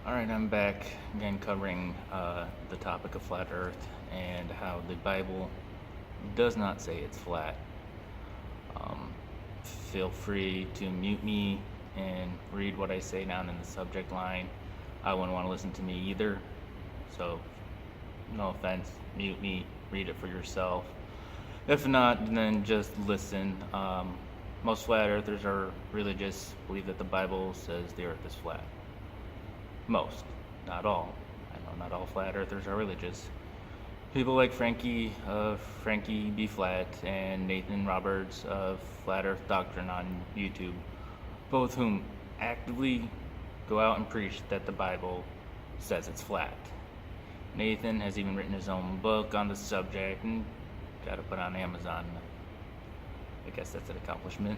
Alright, I'm back again covering the topic of flat earth and how the Bible does not say it's flat. Feel free to mute me and read what I say down in the subject line. I wouldn't want to listen to me either, so no offense, mute me, read it for yourself. If not, then just listen. Most flat earthers are religious, believe that the Bible says the earth is flat. Most, not all. I know not all flat earthers are religious. People like Frankie of Frankie B. Flat and Nathan Roberts of Flat Earth Doctrine on YouTube, both whom actively go out and preach that the Bible says it's flat. Nathan has even written his own book on the subject and got it put on Amazon. I guess that's an accomplishment.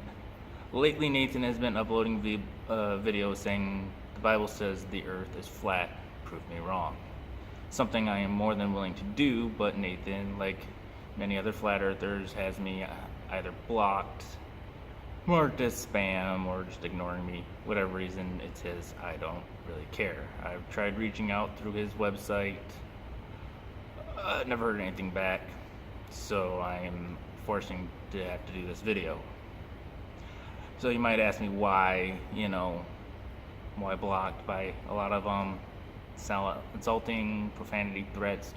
Lately, Nathan has been uploading videos saying the Bible says the earth is flat, prove me wrong. Something I am more than willing to do, but Nathan, like many other flat earthers, has me either blocked, marked as spam, or just ignoring me. Whatever reason it's his, I don't really care. I've tried reaching out through his website, never heard anything back, so I am forcing to have to do this video. So you might ask me why, why blocked by a lot of insulting profanity threats.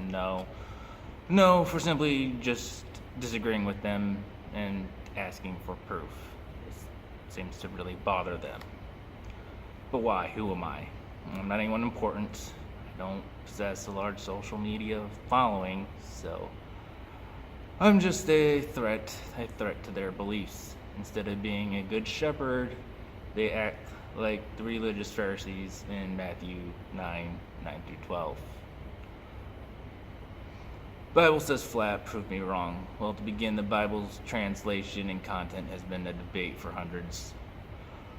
No, for simply just disagreeing with them and asking for proof. It seems to really bother them. But why? Who am I? I'm not anyone important. I don't possess a large social media following, so I'm just a threat to their beliefs. Instead of being a good shepherd, they act like the religious Pharisees in Matthew 9:9-12. Bible says flat, prove me wrong. Well, to begin, the Bible's translation and content has been a debate for hundreds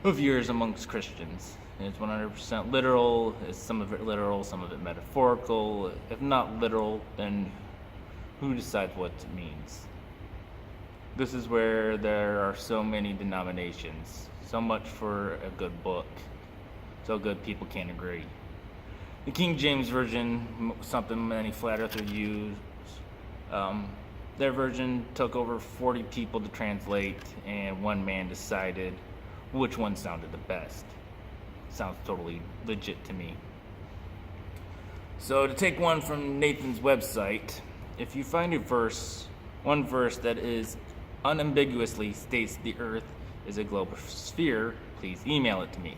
of years amongst Christians. It's 100% literal, is some of it literal, some of it metaphorical. If not literal, then who decides what it means? This is where there are so many denominations. So much for a good book. So good people can't agree. The King James Version, something many flat earthers use, their version took over 40 people to translate, and one man decided which one sounded the best. Sounds totally legit to me. So to take one from Nathan's website, if you find one verse that is unambiguously states the earth is a globular sphere, please email it to me.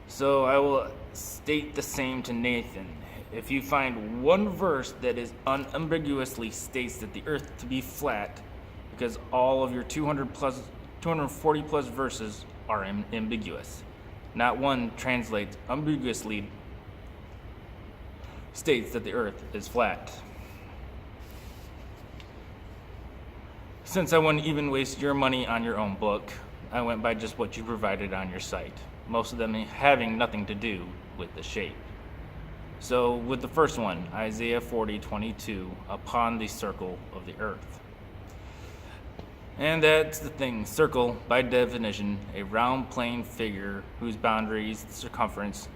So I will state the same to Nathan. If you find one verse that is unambiguously states that the earth to be flat, because all of your 240 plus verses are ambiguous, not one translates ambiguously states that the earth is flat. Since I wouldn't even waste your money on your own book, I went by just what you provided on your site, most of them having nothing to do with the shape. So with the first one, Isaiah 40:22, upon the circle of the earth. And that's the thing, circle, by definition, a round plane figure whose boundaries, circumference,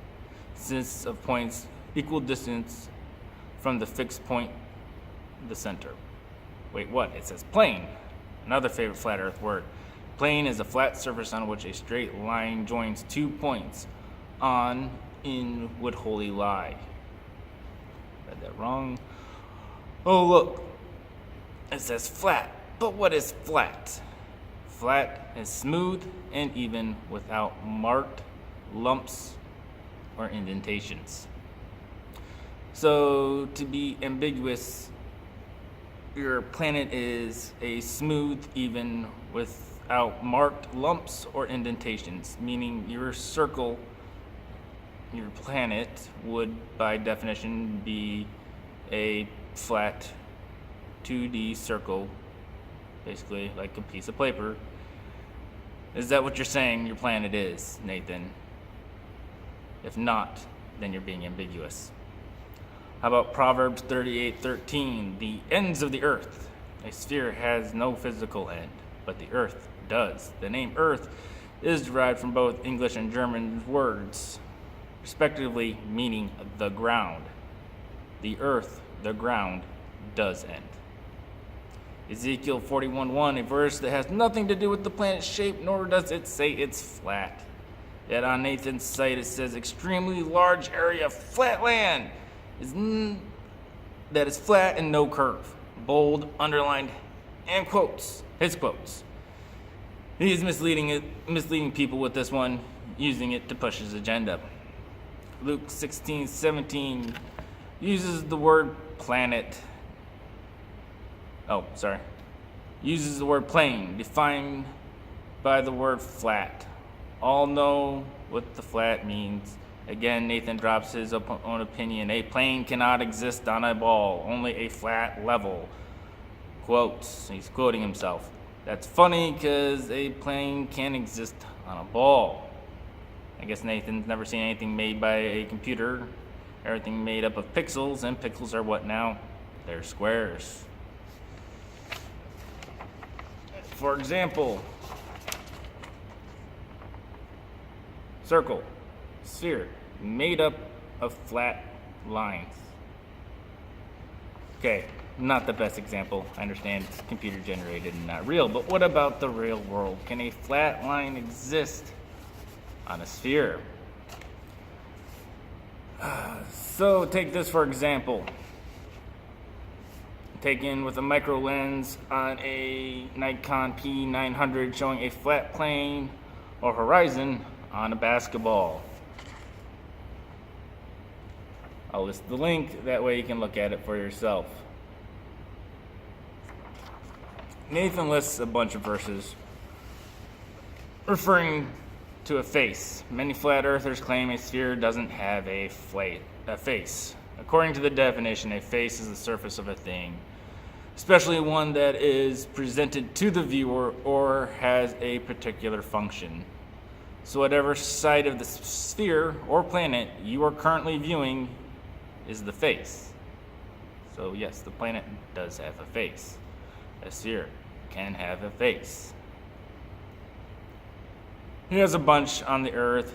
consists of points equal distance from the fixed point, the center. Wait, what? It says plane. Another favorite flat earth word. Plane is a flat surface on which a straight line joins 2 points. On, in would wholly lie. Read that wrong. Oh, look. It says flat. But what is flat? Flat is smooth and even without marked lumps or indentations. So to be ambiguous, your planet is a smooth, even without marked lumps or indentations, meaning your circle, your planet, would by definition be a flat 2D circle, basically like a piece of paper. Is that what you're saying your planet is, Nathan? If not, then you're being ambiguous. How about Proverbs 38:13? The ends of the earth. A sphere has no physical end, but the earth does. The name earth is derived from both English and German words. respectively, meaning the ground. The earth, the ground, does end. Ezekiel 41:1, a verse that has nothing to do with the planet's shape, nor does it say it's flat. Yet on Nathan's site it says extremely large area of flat land that is flat and no curve. Bold, underlined, and quotes. His quotes. He is misleading people with this one, using it to push his agenda. Luke 16:17 uses the word planet. Uses the word plane, defined by the word flat. All know what the flat means. Again, Nathan drops his own opinion. A plane cannot exist on a ball, only a flat level. Quotes. He's quoting himself. That's funny because a plane can't exist on a ball. I guess Nathan's never seen anything made by a computer. Everything made up of pixels, and pixels are what now? They're squares. For example, circle, sphere, made up of flat lines. Okay, not the best example. I understand it's computer generated and not real, but what about the real world? Can a flat line exist on a sphere? So take this for example. Taken with a micro lens on a Nikon P900 showing a flat plane or horizon on a basketball. I'll list the link, that way you can look at it for yourself. Nathan lists a bunch of verses referring to a face. Many flat earthers claim a sphere doesn't have a face. According to the definition, a face is the surface of a thing, especially one that is presented to the viewer or has a particular function. So whatever side of the sphere or planet you are currently viewing is the face. So yes, the planet does have a face. A sphere can have a face. He has a bunch on the earth,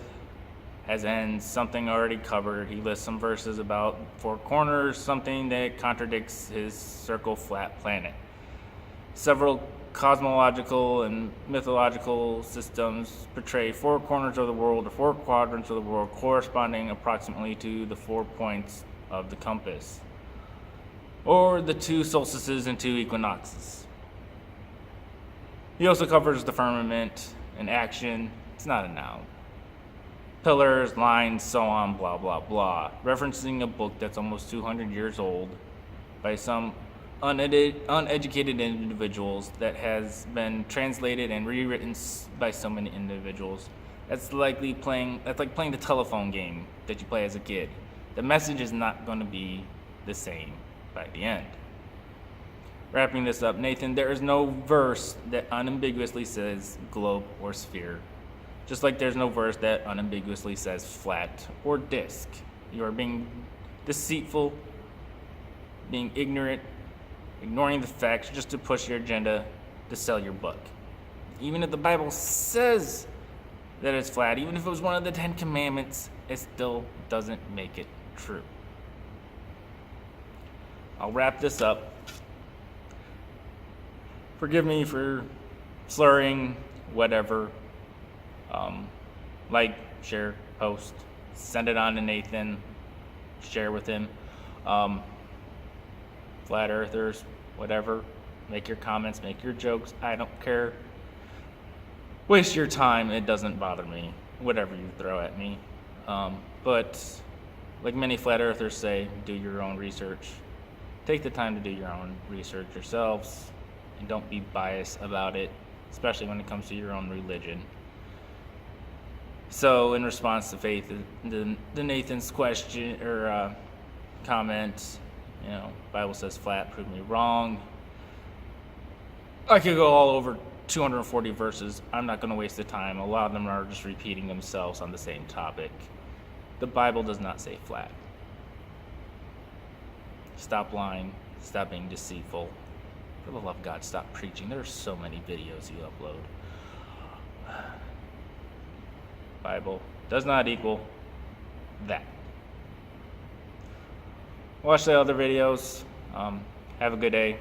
has ends, something already covered. He lists some verses about four corners, something that contradicts his circle flat planet. Several cosmological and mythological systems portray four corners of the world or four quadrants of the world corresponding approximately to the 4 points of the compass, or the 2 solstices and 2 equinoxes. He also covers the firmament and action. It's not a noun. Pillars, lines, so on, blah, blah, blah. Referencing a book that's almost 200 years old by some uneducated individuals that has been translated and rewritten by so many individuals. That's like playing the telephone game that you play as a kid. The message is not going to be the same by the end. Wrapping this up, Nathan, there is no verse that unambiguously says globe or sphere. Just like there's no verse that unambiguously says flat or disc. You are being deceitful, being ignorant, ignoring the facts just to push your agenda to sell your book. Even if the Bible says that it's flat, even if it was one of the 10 commandments, it still doesn't make it true. I'll wrap this up. Forgive me for slurring, whatever. Like, share, post, send it on to Nathan, share with him. Flat earthers, whatever, make your comments, make your jokes, I don't care. Waste your time, it doesn't bother me, whatever you throw at me. But like many flat earthers say, do your own research. Take the time to do your own research yourselves, and don't be biased about it, especially when it comes to your own religion. So in response to Faith, the Nathan's question or comment, Bible says flat, prove me wrong. I could go all over 240 verses. I'm not going to waste the time. A lot of them are just repeating themselves on the same topic. The Bible does not say flat. Stop lying. Stop being deceitful. For the love of God, stop preaching. There are so many videos you upload. Bible does not equal that. Watch the other videos. Have a good day.